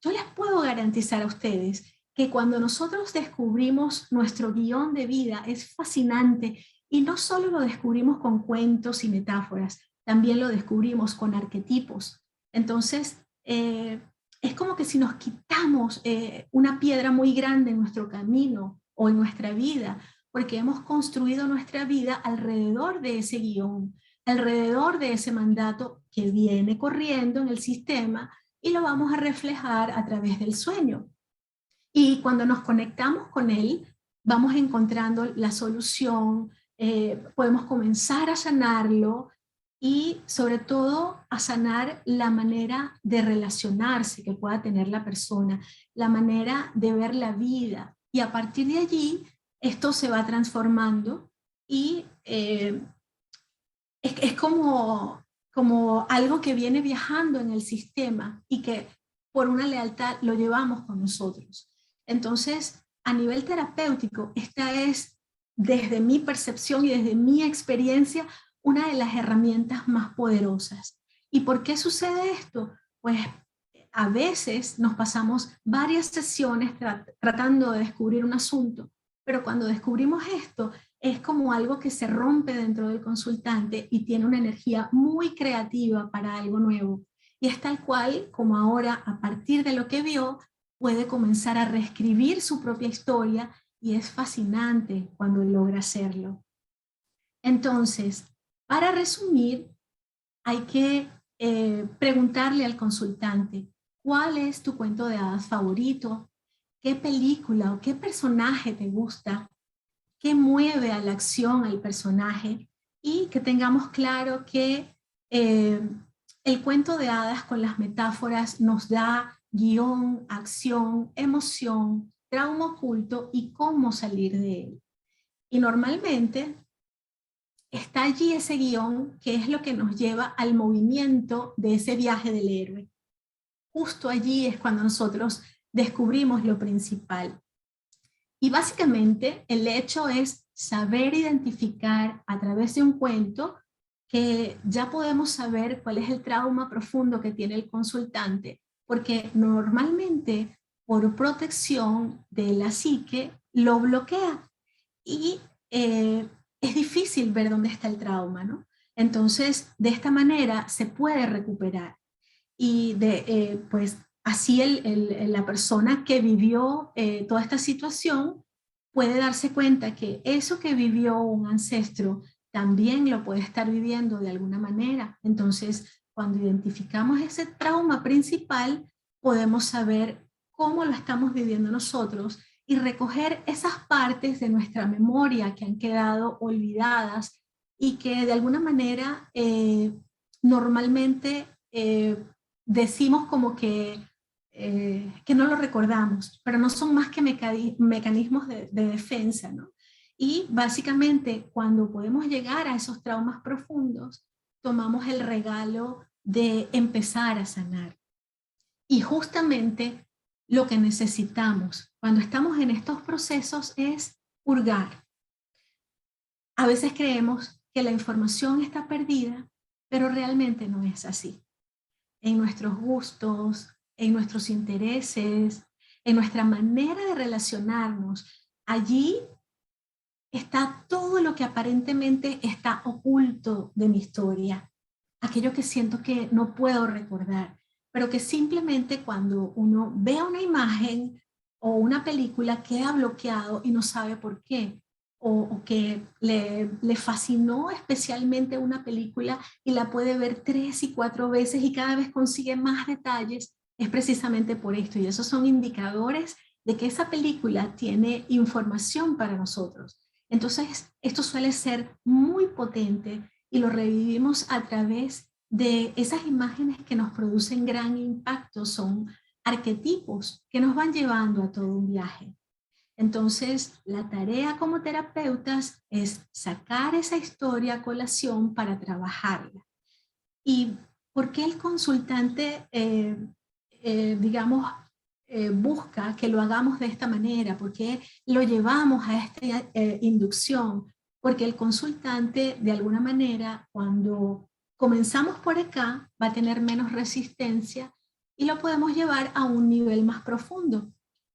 Yo les puedo garantizar a ustedes que cuando nosotros descubrimos nuestro guión de vida es fascinante, y no solo lo descubrimos con cuentos y metáforas, también lo descubrimos con arquetipos. Entonces, es como que si nos quitamos una piedra muy grande en nuestro camino o en nuestra vida, porque hemos construido nuestra vida alrededor de ese guión, alrededor de ese mandato que viene corriendo en el sistema, y lo vamos a reflejar a través del sueño. Y cuando nos conectamos con él, vamos encontrando la solución, podemos comenzar a sanarlo y sobre todo a sanar la manera de relacionarse que pueda tener la persona, la manera de ver la vida. Y a partir de allí, esto se va transformando y es como algo que viene viajando en el sistema y que por una lealtad lo llevamos con nosotros. Entonces, a nivel terapéutico, esta es, desde mi percepción y desde mi experiencia, una de las herramientas más poderosas. ¿Y por qué sucede esto? Pues a veces nos pasamos varias sesiones tratando de descubrir un asunto, pero cuando descubrimos esto, es como algo que se rompe dentro del consultante y tiene una energía muy creativa para algo nuevo. Y es tal cual como ahora, a partir de lo que vio, puede comenzar a reescribir su propia historia, y es fascinante cuando logra hacerlo. Entonces, para resumir, hay que preguntarle al consultante, ¿cuál es tu cuento de hadas favorito? ¿Qué película o qué personaje te gusta? ¿Qué mueve a la acción al personaje? Y que tengamos claro que el cuento de hadas con las metáforas nos da guión, acción, emoción, trauma oculto y cómo salir de él. Y normalmente está allí ese guión, que es lo que nos lleva al movimiento de ese viaje del héroe. Justo allí es cuando nosotros descubrimos lo principal. Y básicamente el hecho es saber identificar a través de un cuento, que ya podemos saber cuál es el trauma profundo que tiene el consultante, porque normalmente por protección de la psique lo bloquea, y es difícil ver dónde está el trauma, ¿no? Entonces, de esta manera se puede recuperar. Y pues así la persona que vivió toda esta situación puede darse cuenta que eso que vivió un ancestro también lo puede estar viviendo de alguna manera. Entonces, cuando identificamos ese trauma principal, podemos saber cómo lo estamos viviendo nosotros y recoger esas partes de nuestra memoria que han quedado olvidadas y que de alguna manera normalmente decimos como que no lo recordamos, pero no son más que mecanismos de defensa, ¿no? Y básicamente cuando podemos llegar a esos traumas profundos, tomamos el regalo de empezar a sanar. Y justamente lo que necesitamos cuando estamos en estos procesos es hurgar. A veces creemos que la información está perdida, pero realmente no es así. En nuestros gustos, en nuestros intereses, en nuestra manera de relacionarnos, allí está todo lo que aparentemente está oculto de mi historia, aquello que siento que no puedo recordar, pero que simplemente cuando uno ve una imagen o una película queda bloqueado y no sabe por qué, o que le fascinó especialmente una película y la puede ver 3 y 4 veces y cada vez consigue más detalles, es precisamente por esto. Y esos son indicadores de que esa película tiene información para nosotros. Entonces, esto suele ser muy potente y lo revivimos a través de esas imágenes que nos producen gran impacto. Son arquetipos que nos van llevando a todo un viaje. Entonces, la tarea como terapeutas es sacar esa historia a colación para trabajarla. ¿Y por qué el consultante, digamos, busca que lo hagamos de esta manera? ¿Por qué lo llevamos a esta inducción? Porque el consultante, de alguna manera, cuando comenzamos por acá, va a tener menos resistencia y lo podemos llevar a un nivel más profundo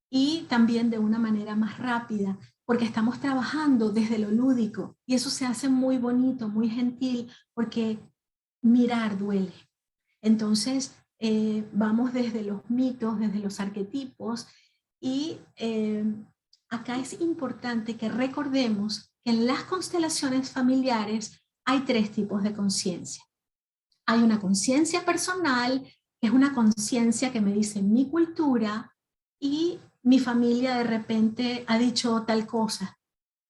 y también de una manera más rápida, porque estamos trabajando desde lo lúdico y eso se hace muy bonito, muy gentil, porque mirar duele. Entonces, vamos desde los mitos, desde los arquetipos, y acá es importante que recordemos que en las constelaciones familiares hay 3 tipos de conciencia. Hay una conciencia personal, que es una conciencia que me dice mi cultura, y mi familia de repente ha dicho tal cosa.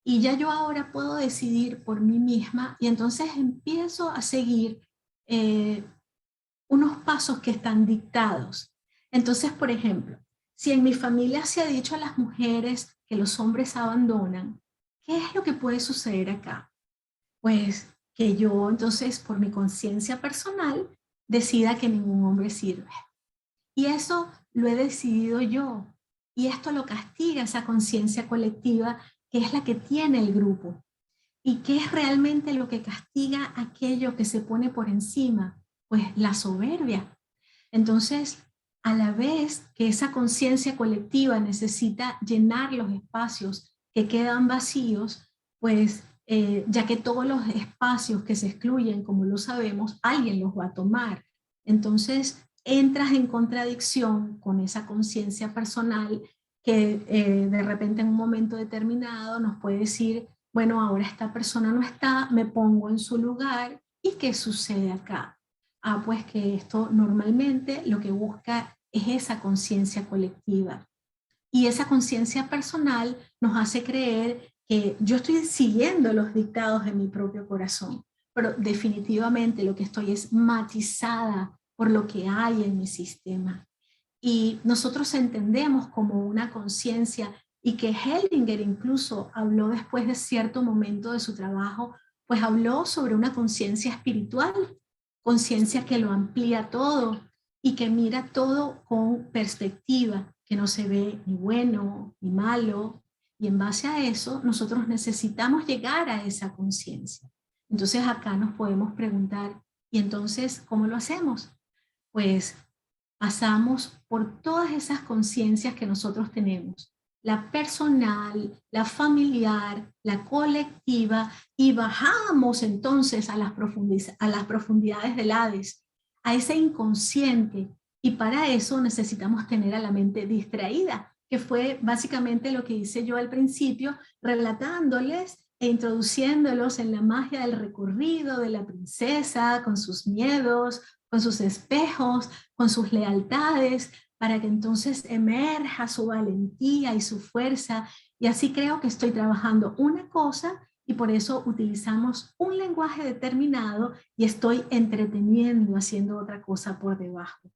Y ya yo ahora puedo decidir por mí misma y entonces empiezo a seguir eh, unos pasos que están dictados. Entonces, por ejemplo, si en mi familia se ha dicho a las mujeres que los hombres abandonan, ¿qué es lo que puede suceder acá? Pues que yo entonces por mi conciencia personal decida que ningún hombre sirve. Y eso lo he decidido yo. Y esto lo castiga esa conciencia colectiva que es la que tiene el grupo. ¿Y qué es realmente lo que castiga aquello que se pone por encima? Pues la soberbia. Entonces, a la vez que esa conciencia colectiva necesita llenar los espacios que quedan vacíos, pues ya que todos los espacios que se excluyen, como lo sabemos, alguien los va a tomar. Entonces, entras en contradicción con esa conciencia personal que de repente en un momento determinado nos puede decir, bueno, ahora esta persona no está, me pongo en su lugar, ¿y qué sucede acá? Ah, pues que esto normalmente lo que busca es esa conciencia colectiva. Y esa conciencia personal nos hace creer que yo estoy siguiendo los dictados de mi propio corazón, pero definitivamente lo que estoy es matizada por lo que hay en mi sistema. Y nosotros entendemos como una conciencia, y que Hellinger incluso habló después de cierto momento de su trabajo, pues habló sobre una conciencia espiritual, conciencia que lo amplía todo y que mira todo con perspectiva, que no se ve ni bueno ni malo, y en base a eso nosotros necesitamos llegar a esa conciencia. Entonces acá nos podemos preguntar, ¿y entonces cómo lo hacemos? Pues pasamos por todas esas conciencias que nosotros tenemos, la personal, la familiar, la colectiva, y bajamos entonces a las profundidades del Hades, a ese inconsciente, y para eso necesitamos tener a la mente distraída, que fue básicamente lo que hice yo al principio, relatándoles e introduciéndolos en la magia del recorrido de la princesa, con sus miedos, con sus espejos, con sus lealtades, para que entonces emerja su valentía y su fuerza. Y así creo que estoy trabajando una cosa y por eso utilizamos un lenguaje determinado y estoy entreteniendo haciendo otra cosa por debajo.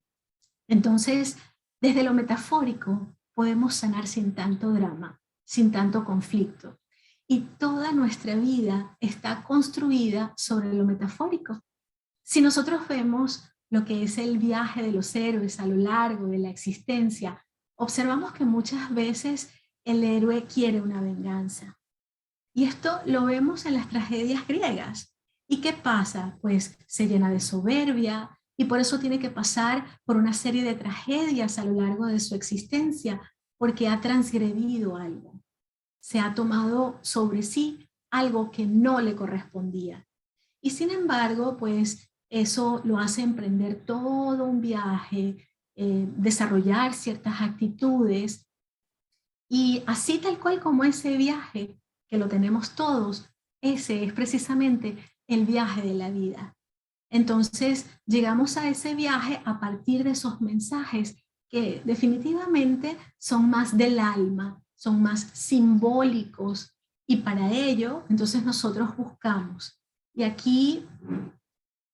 Entonces, desde lo metafórico podemos sanar sin tanto drama, sin tanto conflicto. Y toda nuestra vida está construida sobre lo metafórico. Si nosotros vemos lo que es el viaje de los héroes a lo largo de la existencia, observamos que muchas veces el héroe quiere una venganza. Y esto lo vemos en las tragedias griegas. ¿Y qué pasa? Pues se llena de soberbia y por eso tiene que pasar por una serie de tragedias a lo largo de su existencia, porque ha transgredido algo. Se ha tomado sobre sí algo que no le correspondía. Y sin embargo, pues eso lo hace emprender todo un viaje, desarrollar ciertas actitudes y así tal cual como ese viaje que lo tenemos todos, ese es precisamente el viaje de la vida. Entonces llegamos a ese viaje a partir de esos mensajes que definitivamente son más del alma, son más simbólicos y para ello entonces nosotros buscamos. Y aquí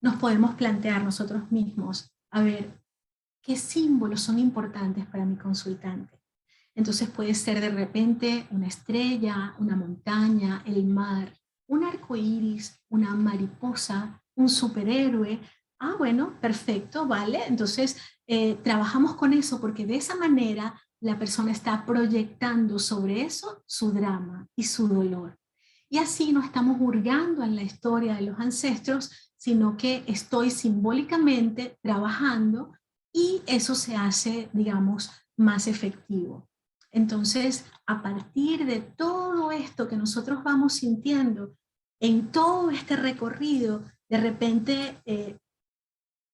nos podemos plantear nosotros mismos, a ver, ¿qué símbolos son importantes para mi consultante? Entonces puede ser de repente una estrella, una montaña, el mar, un arco iris, una mariposa, un superhéroe. Ah, bueno, perfecto, vale. Entonces trabajamos con eso porque de esa manera la persona está proyectando sobre eso su drama y su dolor. Y así no estamos hurgando en la historia de los ancestros, sino que estoy simbólicamente trabajando y eso se hace, digamos, más efectivo. Entonces, a partir de todo esto que nosotros vamos sintiendo en todo este recorrido, de repente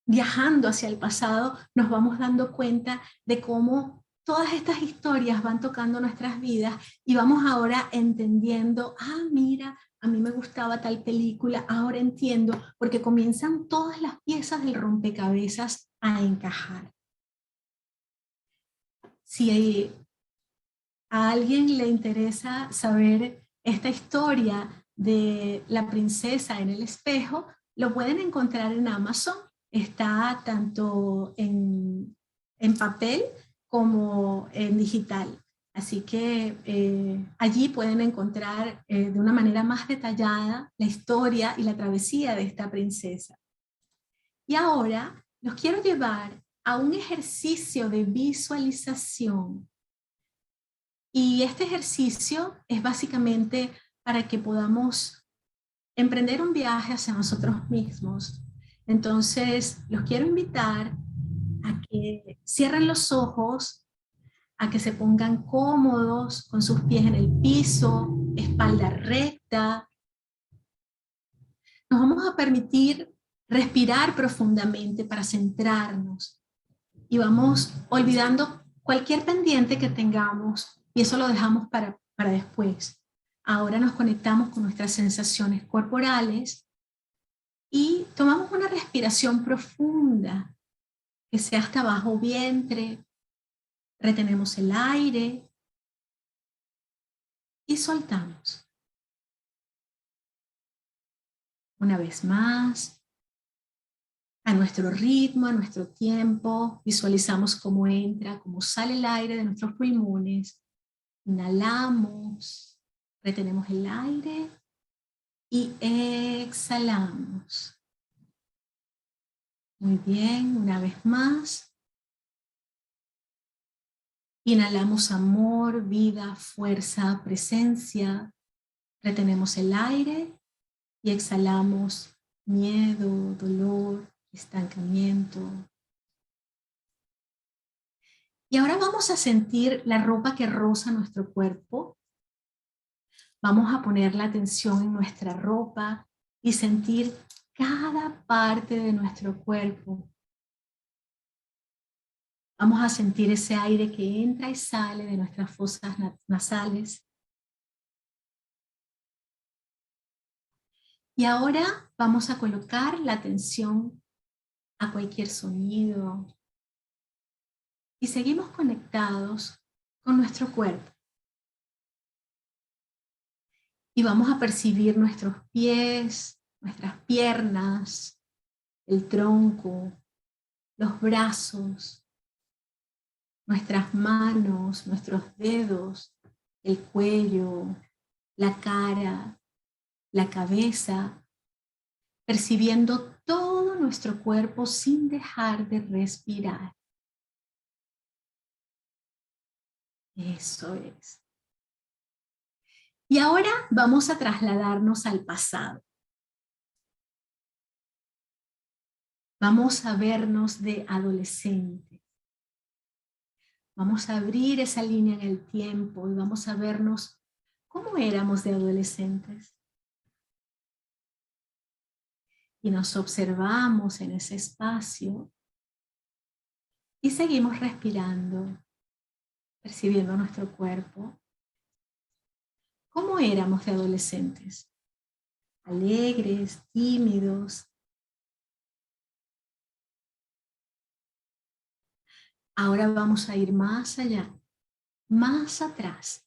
viajando hacia el pasado, nos vamos dando cuenta de cómo todas estas historias van tocando nuestras vidas y vamos ahora entendiendo, ah, mira, a mí me gustaba tal película, ahora entiendo, porque comienzan todas las piezas del rompecabezas a encajar. Si a alguien le interesa saber esta historia de la princesa en el espejo, lo pueden encontrar en Amazon. Está tanto en papel como en digital. Así que allí pueden encontrar de una manera más detallada la historia y la travesía de esta princesa. Y ahora los quiero llevar a un ejercicio de visualización. Y este ejercicio es básicamente para que podamos emprender un viaje hacia nosotros mismos. Entonces, los quiero invitar a que cierren los ojos, a que se pongan cómodos con sus pies en el piso, espalda recta. Nos vamos a permitir respirar profundamente para centrarnos y vamos olvidando cualquier pendiente que tengamos y eso lo dejamos para después. Ahora nos conectamos con nuestras sensaciones corporales y tomamos una respiración profunda que sea hasta bajo vientre, retenemos el aire y soltamos. Una vez más, a nuestro ritmo, a nuestro tiempo, visualizamos cómo entra, cómo sale el aire de nuestros pulmones. Inhalamos, retenemos el aire y exhalamos. Muy bien, una vez más. Inhalamos amor, vida, fuerza, presencia. Retenemos el aire y exhalamos miedo, dolor, estancamiento. Y ahora vamos a sentir la ropa que roza nuestro cuerpo. Vamos a poner la atención en nuestra ropa y sentir cada parte de nuestro cuerpo. Vamos a sentir ese aire que entra y sale de nuestras fosas nasales. Y ahora vamos a colocar la atención a cualquier sonido y seguimos conectados con nuestro cuerpo. Y vamos a percibir nuestros pies, nuestras piernas, el tronco, los brazos, nuestras manos, nuestros dedos, el cuello, la cara, la cabeza, percibiendo todo nuestro cuerpo sin dejar de respirar. Eso es. Y ahora vamos a trasladarnos al pasado. Vamos a vernos de adolescentes. Vamos a abrir esa línea en el tiempo y vamos a vernos cómo éramos de adolescentes. Y nos observamos en ese espacio y seguimos respirando, percibiendo nuestro cuerpo. ¿Cómo éramos de adolescentes? Alegres, tímidos. Ahora vamos a ir más allá, más atrás.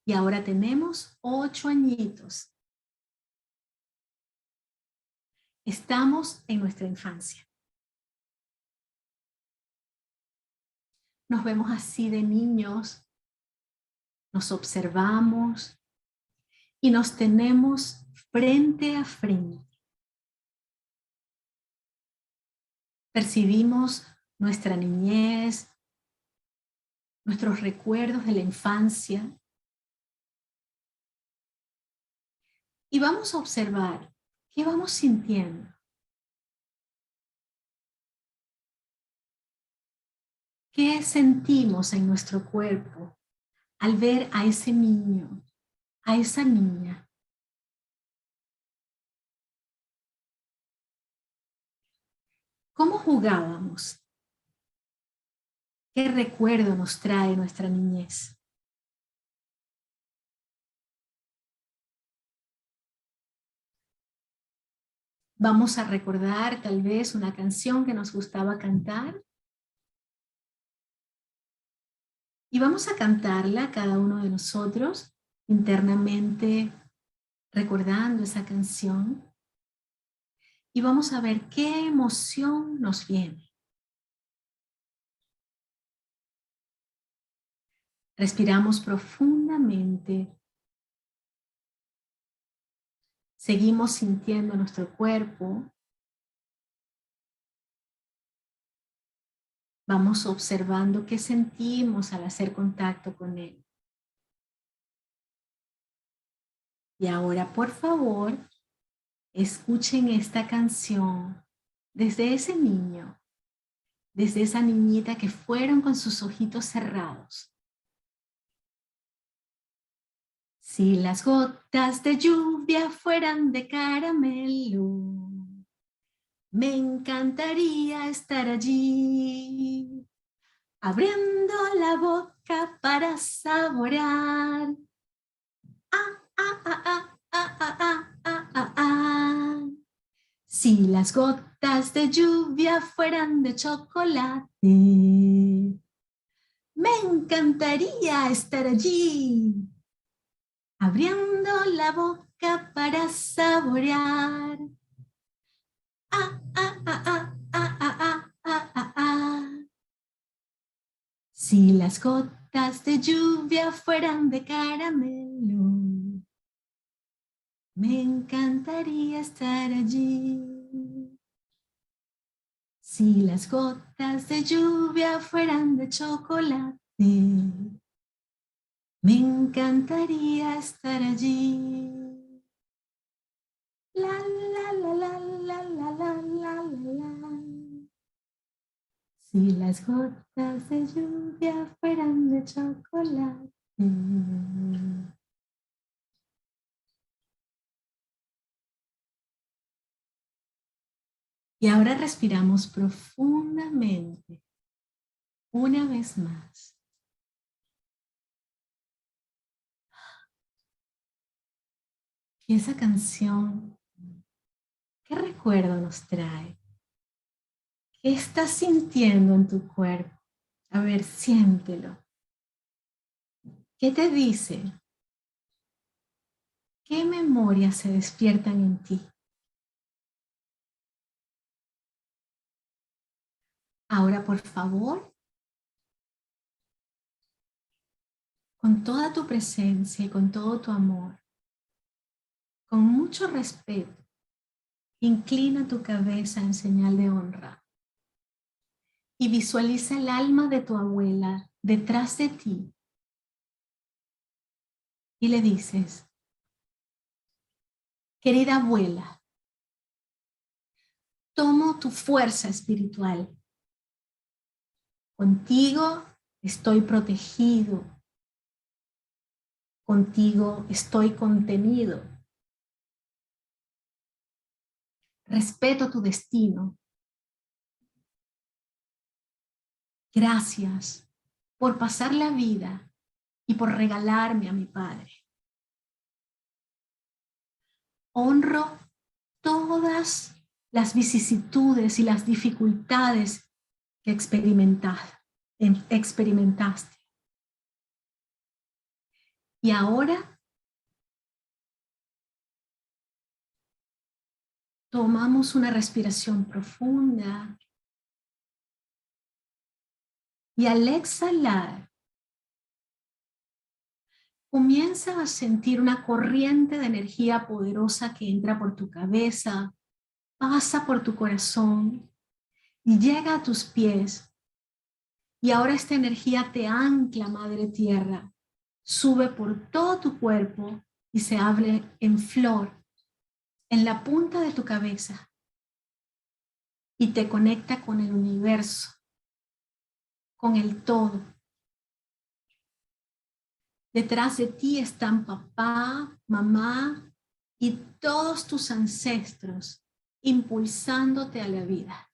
Y ahora tenemos 8 añitos. Estamos en nuestra infancia. Nos vemos así de niños, nos observamos y nos tenemos frente a frente. Percibimos nuestra niñez, nuestros recuerdos de la infancia. Y vamos a observar qué vamos sintiendo. ¿Qué sentimos en nuestro cuerpo al ver a ese niño, a esa niña? ¿Cómo jugábamos? ¿Qué recuerdo nos trae nuestra niñez? Vamos a recordar tal vez una canción que nos gustaba cantar. Y vamos a cantarla cada uno de nosotros internamente recordando esa canción. Y vamos a ver qué emoción nos viene. Respiramos profundamente. Seguimos sintiendo nuestro cuerpo. Vamos observando qué sentimos al hacer contacto con él. Y ahora, por favor, escuchen esta canción desde ese niño, desde esa niñita que fueron con sus ojitos cerrados. Si las gotas de lluvia fueran de caramelo, me encantaría estar allí, abriendo la boca para saborear. Ah, ah, ah, ah, ah, ah, ah, ah, ah, ah. Si las gotas de lluvia fueran de chocolate, me encantaría estar allí, abriendo la boca para saborear. Ah, ah, ah, ah, ah, ah, ah, ah, ah, ah. Si las gotas de lluvia fueran de caramelo, me encantaría estar allí. Si las gotas de lluvia fueran de chocolate, me encantaría estar allí. La, la, la, la, la, la, la, la, la. Si las gotas de lluvia fueran de chocolate. Y ahora respiramos profundamente, una vez más. Y esa canción, ¿qué recuerdo nos trae? ¿Qué estás sintiendo en tu cuerpo? A ver, siéntelo. ¿Qué te dice? ¿Qué memorias se despiertan en ti? Ahora, por favor, con toda tu presencia y con todo tu amor, con mucho respeto, inclina tu cabeza en señal de honra y visualiza el alma de tu abuela detrás de ti y le dices, querida abuela, tomo tu fuerza espiritual. Contigo estoy protegido. Contigo estoy contenido. Respeto tu destino. Gracias por pasar la vida y por regalarme a mi padre. Honro todas las vicisitudes y las dificultades que experimentaste. Y ahora tomamos una respiración profunda y al exhalar comienza a sentir una corriente de energía poderosa que entra por tu cabeza, pasa por tu corazón y llega a tus pies. Y ahora esta energía te ancla, Madre Tierra, sube por todo tu cuerpo y se abre en flor en la punta de tu cabeza y te conecta con el universo, con el todo. Detrás de ti están papá, mamá y todos tus ancestros impulsándote a la vida.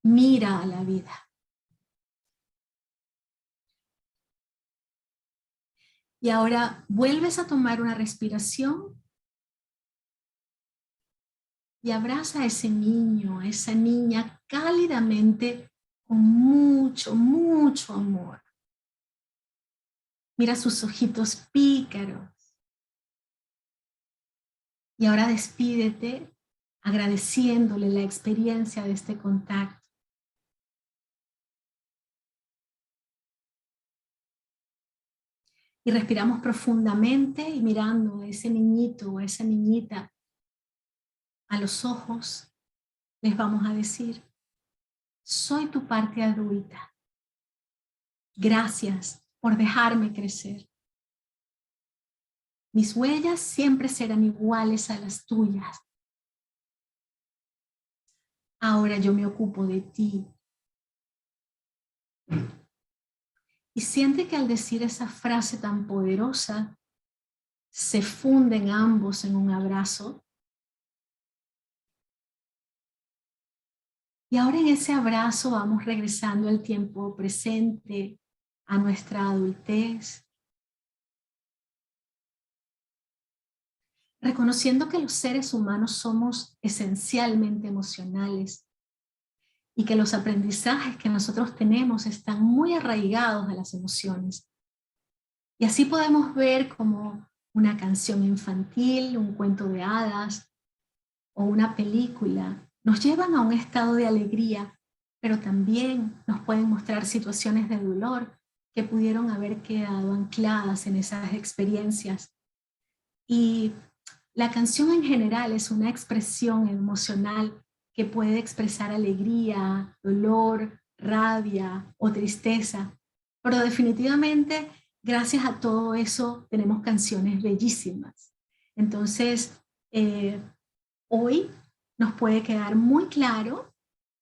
Mira a la vida. Y ahora vuelves a tomar una respiración y abraza a ese niño, a esa niña cálidamente con mucho, mucho amor. Mira sus ojitos pícaros. Y ahora despídete agradeciéndole la experiencia de este contacto. Y respiramos profundamente y mirando a ese niñito o a esa niñita a los ojos, les vamos a decir, soy tu parte adulta. Gracias por dejarme crecer. Mis huellas siempre serán iguales a las tuyas. Ahora yo me ocupo de ti. Y siente que al decir esa frase tan poderosa, se funden ambos en un abrazo. Y ahora en ese abrazo vamos regresando al tiempo presente, a nuestra adultez, reconociendo que los seres humanos somos esencialmente emocionales y que los aprendizajes que nosotros tenemos están muy arraigados a las emociones. Y así podemos ver como una canción infantil, un cuento de hadas o una película nos llevan a un estado de alegría, pero también nos pueden mostrar situaciones de dolor que pudieron haber quedado ancladas en esas experiencias. Y la canción en general es una expresión emocional que puede expresar alegría, dolor, rabia o tristeza, pero definitivamente gracias a todo eso tenemos canciones bellísimas. Entonces, hoy nos puede quedar muy claro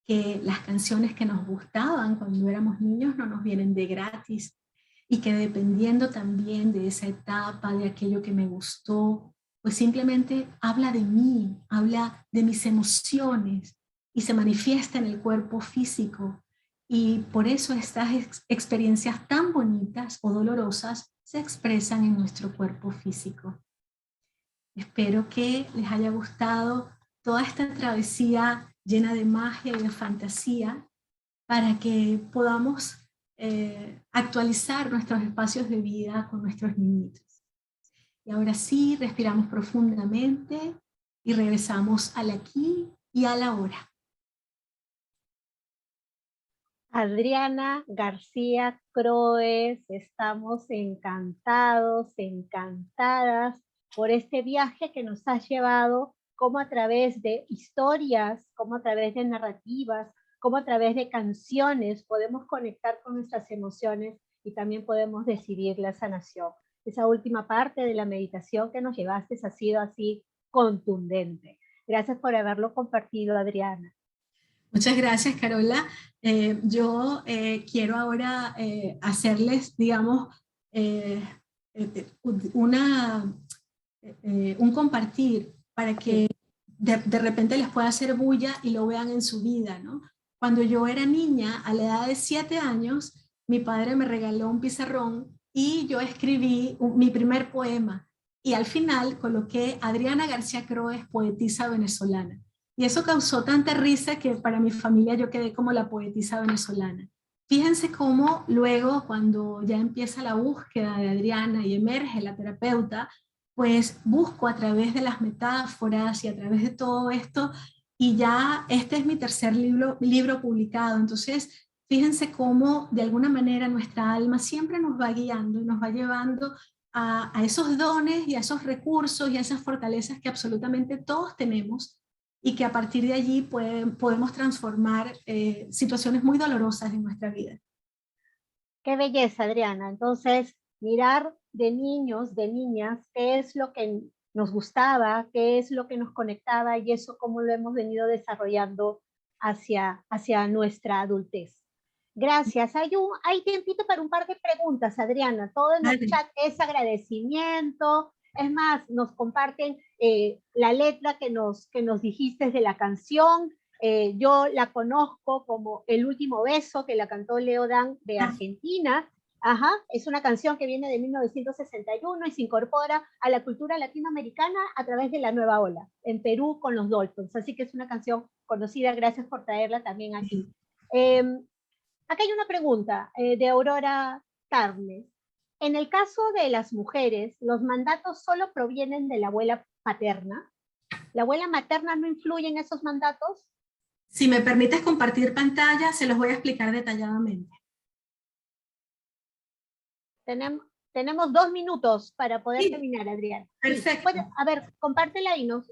que las canciones que nos gustaban cuando éramos niños no nos vienen de gratis y que dependiendo también de esa etapa, de aquello que me gustó, pues simplemente habla de mí, habla de mis emociones y se manifiesta en el cuerpo físico y por eso estas experiencias tan bonitas o dolorosas se expresan en nuestro cuerpo físico. Espero que les haya gustado toda esta travesía llena de magia y de fantasía para que podamos actualizar nuestros espacios de vida con nuestros niñitos. Y ahora sí, respiramos profundamente y regresamos al aquí y a la ahora. Adriana García Croes, estamos encantados, encantadas por este viaje que nos has llevado, como a través de historias, como a través de narrativas, como a través de canciones podemos conectar con nuestras emociones y también podemos decidir la sanación. Esa última parte de la meditación que nos llevaste ha sido así contundente. Gracias por haberlo compartido, Adriana. Muchas gracias, Carola. Yo quiero ahora hacerles, digamos, un compartir para que de repente les pueda hacer bulla y lo vean en su vida, ¿no? Cuando yo era niña, a la edad de 7 años, mi padre me regaló un pizarrón y yo escribí mi primer poema. Y al final coloqué Adriana García Croes, poetisa venezolana. Y eso causó tanta risa que para mi familia yo quedé como la poetisa venezolana. Fíjense cómo luego, cuando ya empieza la búsqueda de Adriana y emerge la terapeuta, pues busco a través de las metáforas y a través de todo esto, y ya este es mi tercer libro publicado. Entonces, fíjense cómo de alguna manera nuestra alma siempre nos va guiando y nos va llevando a esos dones y a esos recursos y a esas fortalezas que absolutamente todos tenemos, y que a partir de allí podemos transformar situaciones muy dolorosas en nuestra vida. Qué belleza, Adriana. Entonces, mirar de niños, de niñas, qué es lo que nos gustaba, qué es lo que nos conectaba y eso cómo lo hemos venido desarrollando hacia nuestra adultez. Gracias. Hay tiempito para un par de preguntas, Adriana. Todo en el chat es agradecimiento. Es más, nos comparten la letra que nos dijiste de la canción. Yo la conozco como El último beso, que la cantó Leo Dan de Argentina. Ajá, es una canción que viene de 1961 y se incorpora a la cultura latinoamericana a través de la nueva ola, en Perú con los Dolphins. Así que es una canción conocida, gracias por traerla también aquí. Acá hay una pregunta de Aurora Carles. En el caso de las mujeres, ¿los mandatos solo provienen de la abuela paterna? ¿La abuela materna no influye en esos mandatos? Si me permites compartir pantalla, se los voy a explicar detalladamente. Tenemos 2 minutos para poder terminar, Adriana. Perfecto. Sí, a ver, compártela y nos...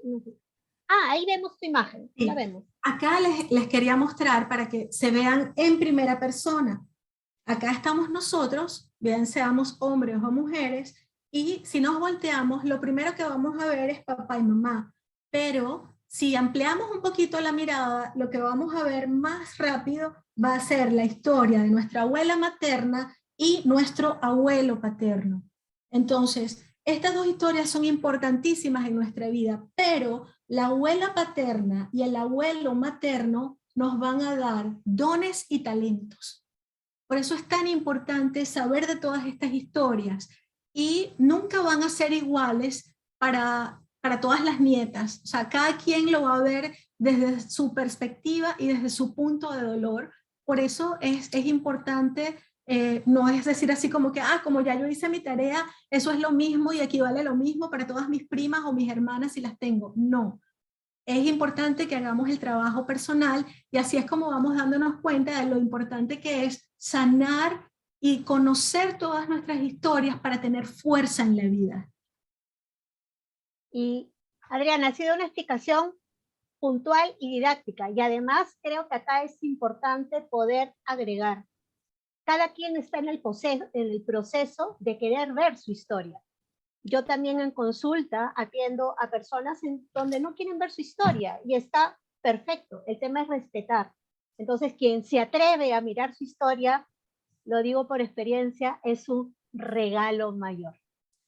ahí vemos tu imagen, sí. La vemos. Acá les quería mostrar para que se vean en primera persona. Acá estamos nosotros, bien seamos hombres o mujeres, y si nos volteamos, lo primero que vamos a ver es papá y mamá. Pero si ampliamos un poquito la mirada, lo que vamos a ver más rápido va a ser la historia de nuestra abuela materna y nuestro abuelo paterno. Entonces, estas dos historias son importantísimas en nuestra vida, pero la abuela paterna y el abuelo materno nos van a dar dones y talentos. Por eso es tan importante saber de todas estas historias, y nunca van a ser iguales para todas las nietas. O sea, cada quien lo va a ver desde su perspectiva y desde su punto de dolor. Por eso es importante, no es decir así como que, como ya yo hice mi tarea, eso es lo mismo y equivale lo mismo para todas mis primas o mis hermanas si las tengo. No. Es importante que hagamos el trabajo personal, y así es como vamos dándonos cuenta de lo importante que es sanar y conocer todas nuestras historias para tener fuerza en la vida. Y Adriana, ha sido una explicación puntual y didáctica, y además creo que acá es importante poder agregar. Cada quien está en el proceso de querer ver su historia. Yo también en consulta atiendo a personas en donde no quieren ver su historia y está perfecto. El tema es respetar. Entonces, quien se atreve a mirar su historia, lo digo por experiencia, es un regalo mayor.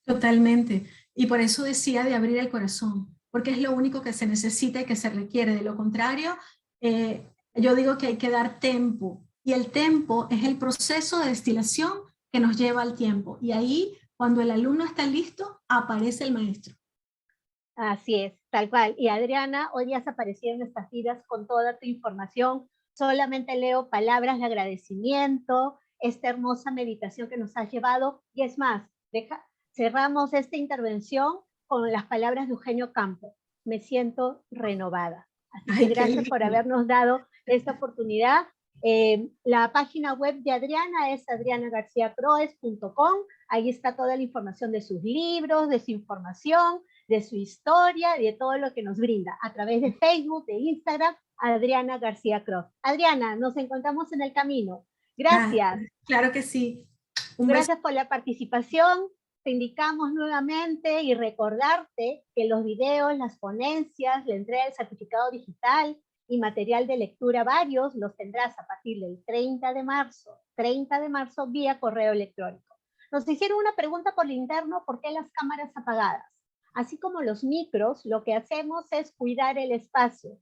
Totalmente. Y por eso decía de abrir el corazón, porque es lo único que se necesita y que se requiere. De lo contrario, yo digo que hay que dar tiempo Y el tempo es el proceso de destilación que nos lleva al tiempo. Y ahí, cuando el alumno está listo, aparece el maestro. Así es, tal cual. Y Adriana, hoy ya has aparecido en estas vidas con toda tu información. Solamente leo palabras de agradecimiento, esta hermosa meditación que nos has llevado. Y es más, cerramos esta intervención con las palabras de Eugenio Campo. Me siento renovada. Así que Ay, qué gracias por lindo. habernos dado esta oportunidad. La página web de Adriana es adrianagarciacroes.com. Ahí está toda la información de sus libros, de su información, de su historia y de todo lo que nos brinda a través de Facebook, de Instagram, Adriana García Cross. Adriana, nos encontramos en el camino. Gracias. Claro que sí. Un beso. Gracias por la participación. Te indicamos nuevamente y recordarte que los videos, las ponencias, la entrega del certificado digital y material de lectura varios los tendrás a partir del 30 de marzo vía correo electrónico. Nos hicieron una pregunta por interno, ¿por qué las cámaras apagadas? Así como los micros, lo que hacemos es cuidar el espacio.